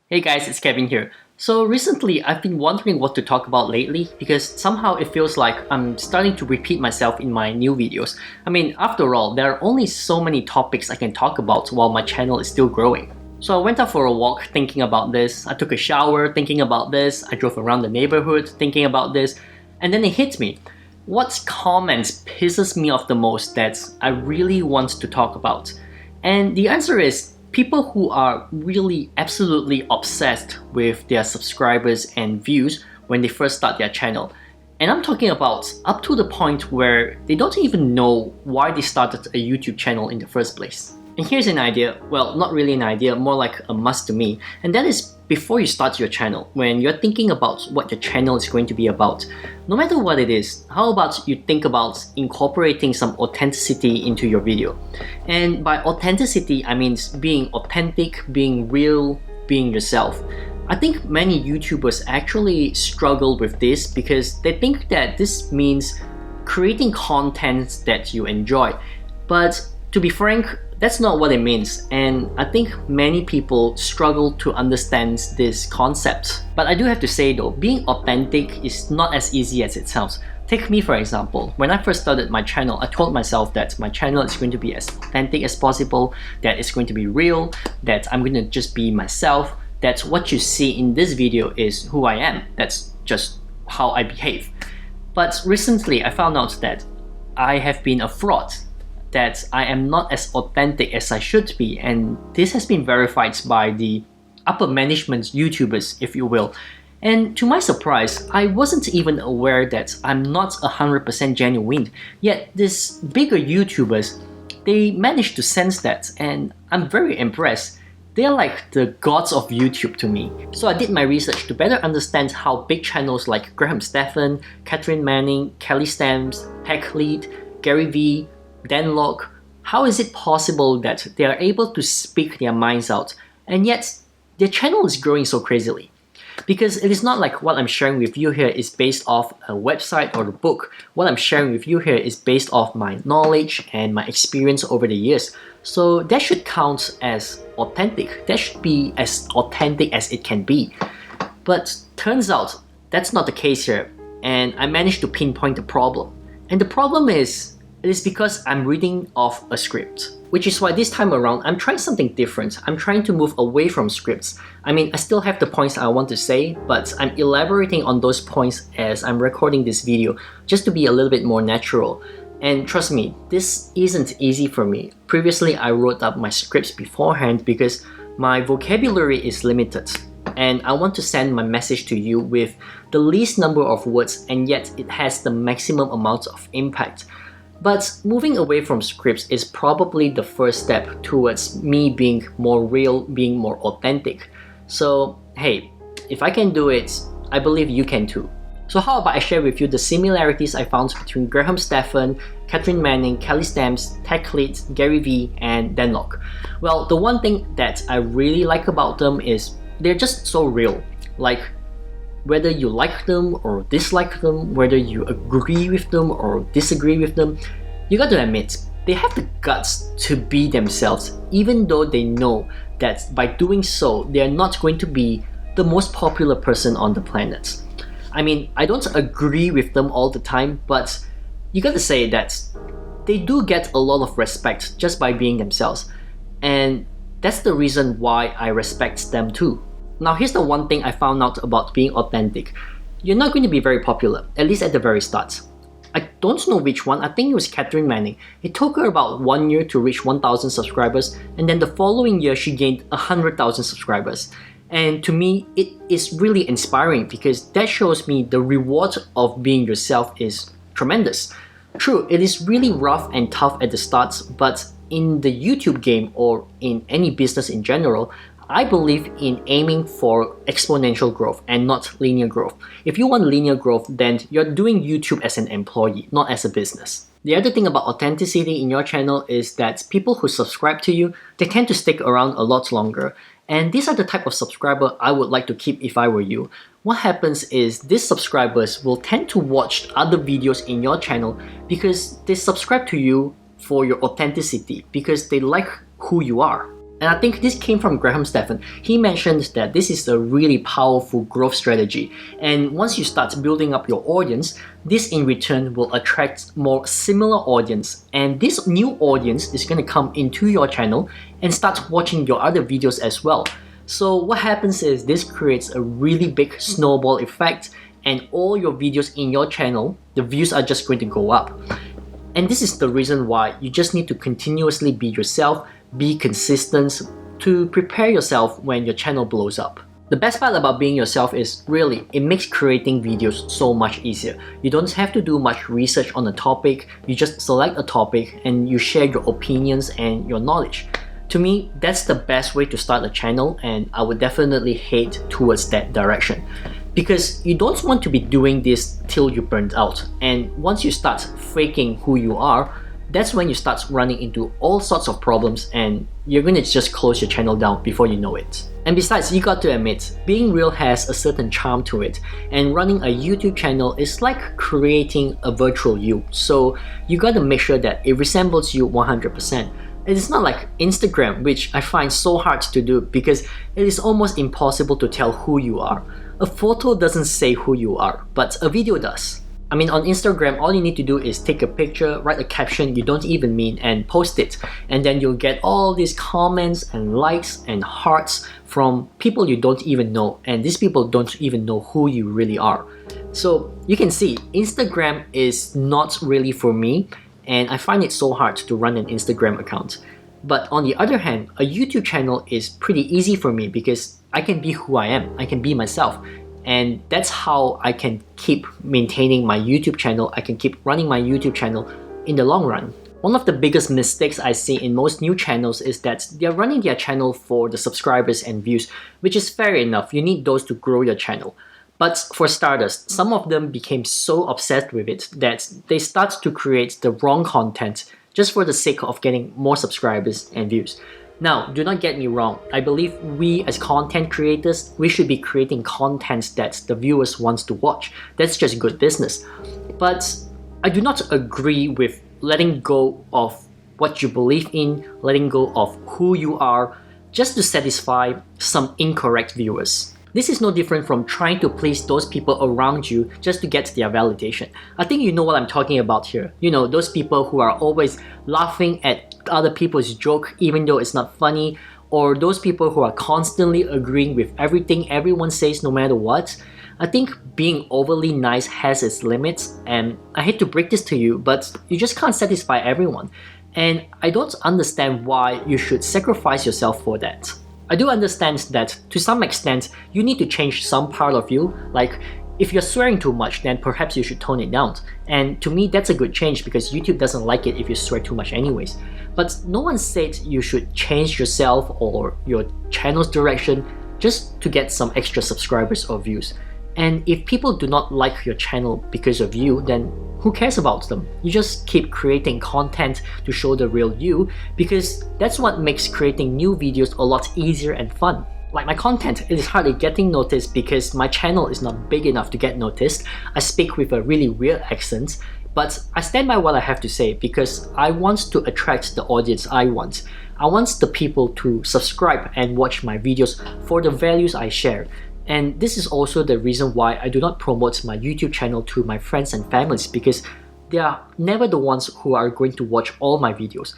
Hey guys, it's Kevin here. So recently I've been wondering what to talk about lately because somehow it feels like I'm starting to repeat myself in my new videos. After all, there are only so many topics I can talk about while my channel is still growing. So I went out for a walk thinking about this, I took a shower thinking about this, I drove around the neighborhood thinking about this, and then it hit me. What comments pisses me off the most that I really want to talk about? And the answer is people who are really absolutely obsessed with their subscribers and views when they first start their channel. And I'm talking about up to the point where they don't even know why they started a YouTube channel in the first place. And here's an idea, well, not really an idea, more like a must to me, and that is before you start your channel, when you're thinking about what your channel is going to be about, no matter what it is, how about you think about incorporating some authenticity into your video? And by authenticity, I mean being authentic, being real, being yourself. I think many YouTubers actually struggle with this because they think that this means creating content that you enjoy. But to be frank, that's not what it means, and I think many people struggle to understand this concept. But I do have to say though, being authentic is not as easy as it sounds. Take me for example, when I first started my channel, I told myself that my channel is going to be as authentic as possible, that it's going to be real, that I'm going to just be myself, that what you see in this video is who I am, that's just how I behave. But recently I found out that I have been a fraud, that I am not as authentic as I should be, and this has been verified by the upper management YouTubers, if you will. And to my surprise, I wasn't even aware that I'm not 100% genuine, yet these bigger YouTubers, they managed to sense that, and I'm very impressed. They're like the gods of YouTube to me. So I did my research to better understand how big channels like Graham Stephan, Catherine Manning, Kelly Stamps, Tech Lead, Gary Vee, Dan Lok, how is it possible that they are able to speak their minds out and yet their channel is growing so crazily? Because it is not like what I'm sharing with you here is based off a website or a book. What I'm sharing with you here is based off my knowledge and my experience over the years. So that should count as authentic. That should be as authentic as it can be. But turns out that's not the case here, and I managed to pinpoint the problem. And the problem is, it is because I'm reading off a script, which is why this time around I'm trying something different. I'm trying to move away from scripts. I still have the points I want to say, but I'm elaborating on those points as I'm recording this video just to be a little bit more natural. And trust me, this isn't easy for me. Previously, I wrote up my scripts beforehand because my vocabulary is limited, and I want to send my message to you with the least number of words, and yet it has the maximum amount of impact. But moving away from scripts is probably the first step towards me being more real, being more authentic. So hey, if I can do it, I believe you can too. So how about I share with you the similarities I found between Graham Stephan, Catherine Manning, Kelly Stamps, Tech Lead, Gary Vee, and Dan Lok. Well, the one thing that I really like about them is they're just so real. Like, whether you like them or dislike them, whether you agree with them or disagree with them, you got to admit, they have the guts to be themselves, even though they know that by doing so, they are not going to be the most popular person on the planet. I don't agree with them all the time, but you got to say that they do get a lot of respect just by being themselves. And that's the reason why I respect them too. Now here's the one thing I found out about being authentic. You're not going to be very popular, at least at the very start. I don't know which one, I think it was Catherine Manning. It took her about 1 year to reach 1,000 subscribers, and then the following year she gained 100,000 subscribers. And to me, it is really inspiring because that shows me the reward of being yourself is tremendous. True, it is really rough and tough at the start, but in the YouTube game or in any business in general, I believe in aiming for exponential growth and not linear growth. If you want linear growth, then you're doing YouTube as an employee, not as a business. The other thing about authenticity in your channel is that people who subscribe to you, they tend to stick around a lot longer. And these are the type of subscriber I would like to keep if I were you. What happens is these subscribers will tend to watch other videos in your channel because they subscribe to you for your authenticity, because they like who you are. And I think this came from Graham Stephan. He mentioned that this is a really powerful growth strategy. And once you start building up your audience, this in return will attract more similar audience. And this new audience is going to come into your channel and start watching your other videos as well. So what happens is this creates a really big snowball effect, and all your videos in your channel, the views are just going to go up. And this is the reason why you just need to continuously be yourself, be consistent to prepare yourself when your channel blows up. The best part about being yourself is really, it makes creating videos so much easier. You don't have to do much research on a topic, you just select a topic and you share your opinions and your knowledge. To me, that's the best way to start a channel, and I would definitely head towards that direction. Because you don't want to be doing this till you burnt out. And once you start faking who you are, that's when you start running into all sorts of problems and you're gonna just close your channel down before you know it. And besides, you got to admit, being real has a certain charm to it, and running a YouTube channel is like creating a virtual you. So you gotta make sure that it resembles you 100%. It's not like Instagram, which I find so hard to do because it is almost impossible to tell who you are. A photo doesn't say who you are, but a video does. I mean, on Instagram, all you need to do is take a picture, write a caption you don't even mean, and post it. And then you'll get all these comments and likes and hearts from people you don't even know. And these people don't even know who you really are. So you can see, Instagram is not really for me. And I find it so hard to run an Instagram account. But on the other hand, a YouTube channel is pretty easy for me because I can be who I am. I can be myself. And that's how I can keep maintaining my YouTube channel. I can keep running my YouTube channel in the long run. One of the biggest mistakes I see in most new channels is that they're running their channel for the subscribers and views, which is fair enough. You need those to grow your channel. But for starters, some of them became so obsessed with it that they start to create the wrong content just for the sake of getting more subscribers and views. Now, do not get me wrong. I believe we as content creators, we should be creating content that the viewers want to watch. That's just good business. But I do not agree with letting go of what you believe in, letting go of who you are, just to satisfy some incorrect viewers. This is no different from trying to please those people around you just to get their validation. I think you know what I'm talking about here. You know, those people who are always laughing at other people's joke even though it's not funny, or those people who are constantly agreeing with everything everyone says no matter what. I think being overly nice has its limits, and I hate to break this to you, but you just can't satisfy everyone. And I don't understand why you should sacrifice yourself for that. I do understand that to some extent you need to change some part of you, like if you're swearing too much then perhaps you should tone it down. And to me that's a good change because YouTube doesn't like it if you swear too much anyways. But no one said you should change yourself or your channel's direction just to get some extra subscribers or views. And if people do not like your channel because of you, then who cares about them? You just keep creating content to show the real you, because that's what makes creating new videos a lot easier and fun. Like my content, it is hardly getting noticed because my channel is not big enough to get noticed. I speak with a really weird accent, but I stand by what I have to say because I want to attract the audience I want. I want the people to subscribe and watch my videos for the values I share. And this is also the reason why I do not promote my YouTube channel to my friends and families, because they are never the ones who are going to watch all my videos.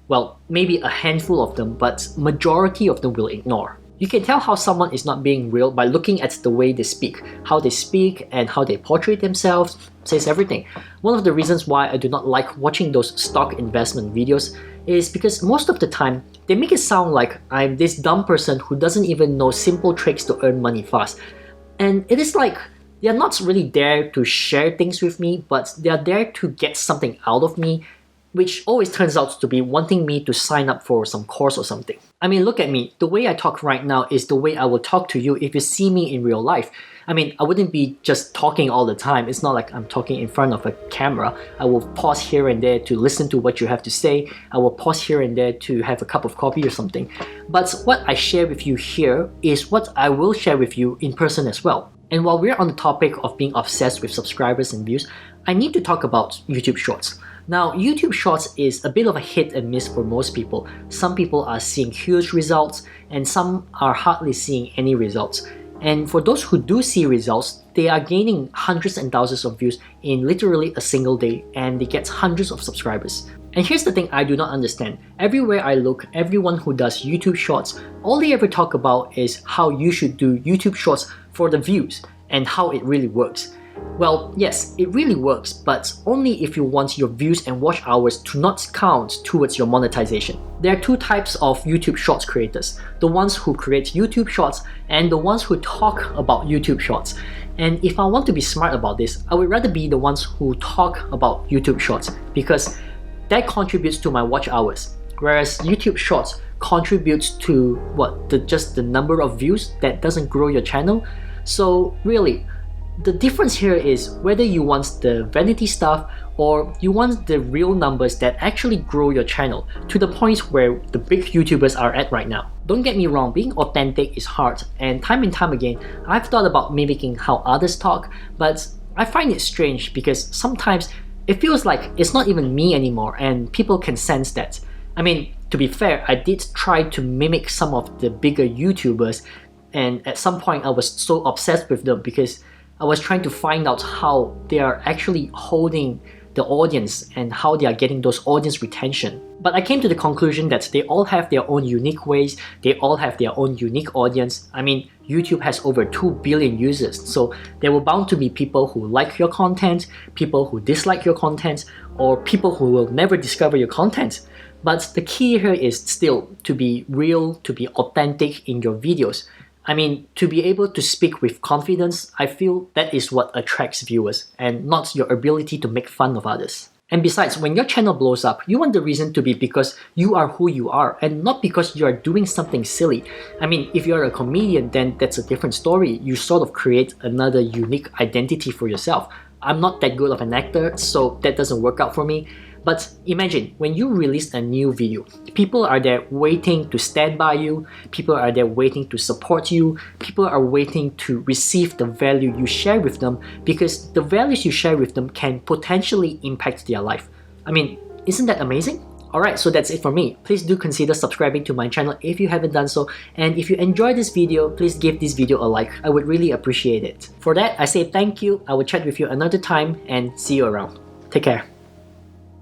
Well, maybe a handful of them, but majority of them will ignore. You can tell how someone is not being real by looking at the way they speak. How they speak and how they portray themselves says everything. One of the reasons why I do not like watching those stock investment videos is because most of the time they make it sound like I'm this dumb person who doesn't even know simple tricks to earn money fast. And it is like they're not really there to share things with me, but they're there to get something out of me, which always turns out to be wanting me to sign up for some course or something. I mean, look at me. The way I talk right now is the way I will talk to you if you see me in real life. I mean, I wouldn't be just talking all the time. It's not like I'm talking in front of a camera. I will pause here and there to listen to what you have to say. I will pause here and there to have a cup of coffee or something. But what I share with you here is what I will share with you in person as well. And while we're on the topic of being obsessed with subscribers and views, I need to talk about YouTube Shorts. Now, YouTube Shorts is a bit of a hit and miss for most people. Some people are seeing huge results and some are hardly seeing any results. And for those who do see results, they are gaining hundreds and thousands of views in literally a single day, and they get hundreds of subscribers. And here's the thing I do not understand. Everywhere I look, everyone who does YouTube Shorts, all they ever talk about is how you should do YouTube Shorts for the views and how it really works. Well, yes, it really works, but only if you want your views and watch hours to not count towards your monetization. There are two types of YouTube Shorts creators: the ones who create YouTube Shorts and the ones who talk about YouTube Shorts. And if I want to be smart about this, I would rather be the ones who talk about YouTube Shorts, because that contributes to my watch hours, whereas YouTube Shorts contributes to just the number of views that doesn't grow your channel. So really, the difference here is whether you want the vanity stuff or you want the real numbers that actually grow your channel to the point where the big YouTubers are at right now. Don't get me wrong, being authentic is hard, and time again, I've thought about mimicking how others talk, but I find it strange because sometimes it feels like it's not even me anymore and people can sense that. I mean, to be fair, I did try to mimic some of the bigger YouTubers, and at some point I was so obsessed with them because I was trying to find out how they are actually holding the audience and how they are getting those audience retention. But I came to the conclusion that they all have their own unique ways, they all have their own unique audience. I mean, YouTube has over 2 billion users, so there were bound to be people who like your content, people who dislike your content, or people who will never discover your content. But the key here is still to be real, to be authentic in your videos. I mean, to be able to speak with confidence, I feel that is what attracts viewers, and not your ability to make fun of others. And besides, when your channel blows up, you want the reason to be because you are who you are and not because you are doing something silly. I mean, if you're a comedian, then that's a different story. You sort of create another unique identity for yourself. I'm not that good of an actor, so that doesn't work out for me. But imagine, when you release a new video, people are there waiting to stand by you, people are there waiting to support you, people are waiting to receive the value you share with them, because the values you share with them can potentially impact their life. I mean, isn't that amazing? Alright, so that's it for me. Please do consider subscribing to my channel if you haven't done so, and if you enjoyed this video, please give this video a like. I would really appreciate it. For that, I say thank you, I will chat with you another time, and see you around. Take care.